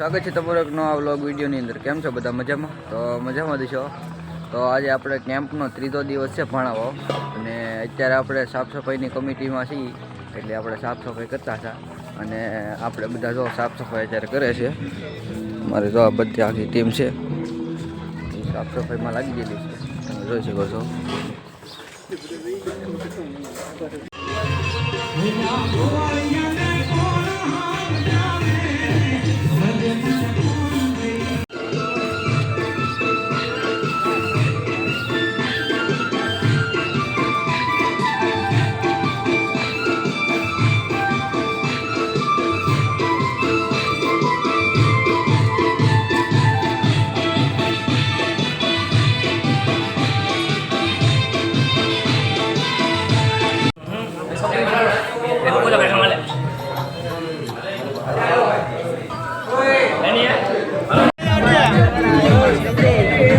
સ્વાગત છે તમારો એક નવા વ્લોગ વિડીયોની અંદર। કેમ છો બધા? મજામાં? તો મજામાં જ છો। તો આજે આપણે કેમ્પનો ત્રીજો દિવસ છે ભણાવો, અને અત્યારે આપણે સાફ સફાઈની કમિટીમાં છીએ, એટલે આપણે સાફ સફાઈ કરતા હતા, અને આપણે બધા જો સાફ સફાઈ અત્યારે કરે છે। મારે જો આ બધી આખી ટીમ છે એ સાફ સફાઈમાં લાગી ગયેલી છે, તમે જોઈ શકો છો।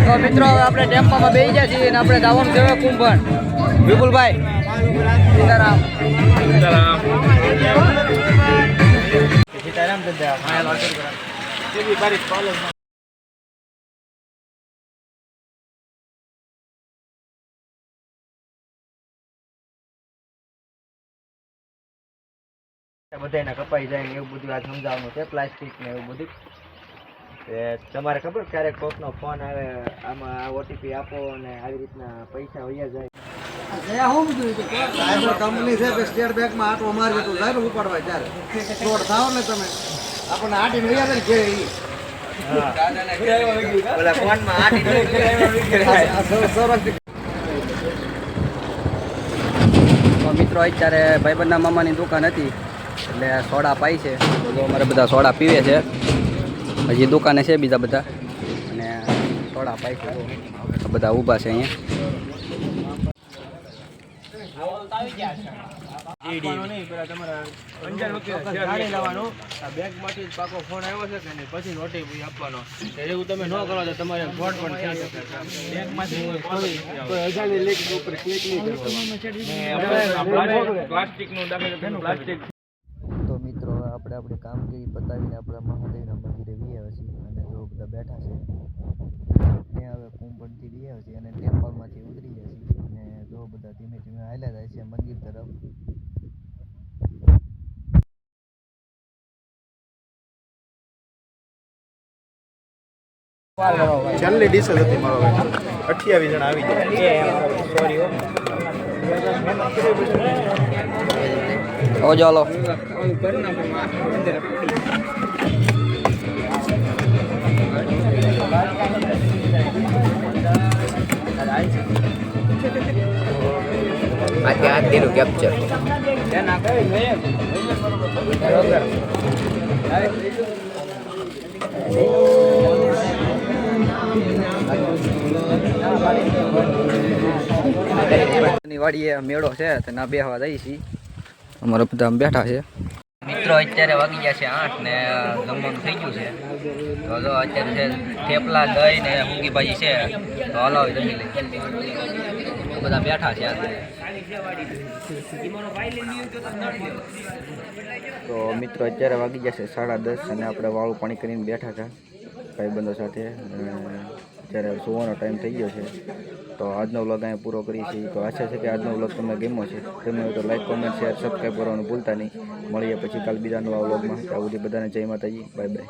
तो मित्रों अपने टेम्पा में बेही ગયા છીએ અને આપણે જવાનું છે કુંભણ। વિપુલભાઈ સીતારામ સીતારામ દાદા કેવી બારીક કોલેજ બધાને કપાઈ જાય ને એવું બધું આ સમજાવવાનું છે, પ્લાસ્ટિક ને એવું બધું। તમારે ખબર ક્યારેક કોકનો ફોન આવે, આમાં આ ઓટીપી આપો અને આવી રીતના પૈસા વયા જાય। કંપની છે સ્ટેટ બેંકમાં આટો મારવે તો જાય ઉપાડવા ત્યારે ફ્રોડ થાવ ને તમે આપણને આટીને વયા જાય ઘરે ઈ ઓલા ફોનમાં આટીને મિત્રો અત્યારે ભાઈબંધના મામાની દુકાન હતી એટલે સોડા પાઈ છે, તો અમારે બધા સોડા પીવે છે। હજી દુકાને છે બીજા બધા, અને સોડા પાઈ છે બધા ઊભા છે અહીંયા। તો મિત્રો આપણે આપણી કામગીરી પતાવીને આપણા મહાદેવના મંદિરે વી આવ્યા છીએ, અને જો બધા બેઠા છે ત્યાં હવે કુંભણથી વી આવ્યા છીએ અને ટેમ્પલમાંથી ઉતરી ગયા છીએ, અને જો બધા ધીમે ધીમે હાલ્યા જાય છે મંદિર તરફ। છેલ્લી ડિશ હતી મારો ભાઈ, 28 જણા આવી ગયા। સોરી ઓ ચાલો આજે આરતીનું કેપ્ચર વાડીએ મેળો છે તો ના બેહવા જઈએ છીએ, અમારા બધા બેઠા છે। મિત્રો અત્યારે વાગી ગયા છે 8 ને જમવાનું થઈ ગયું છે, તો જો અત્યારે છે થેપલા દહીં ને મૂંગી ભાજી છે, તો હલાવ જમી લઈ બધા બેઠા છે। તો મિત્રો અત્યારે વાગી ગયા છે 10:30 અને આપણે વાળું પાણી કરીને બેઠા હતા ભાઈબંધો સાથે, અત્યારે સુવાનો ટાઈમ થઈ ગયો છે। તો આજનો વ્લોગ અહીંયા પૂરો કરીએ છીએ। તો આશા છે કે આજનો વ્લોગ તમને ગમ્યો છે, ગમ્યો હોય તો લાઈક કોમેન્ટ શેર સબસ્ક્રાઈબ કરવાનું ભૂલતા નહીં। મળીએ પછી કાલ બીજા નવા વ્લોગમાં। ત્યાં સુધી બધાને જય માતાજી, બાય બાય।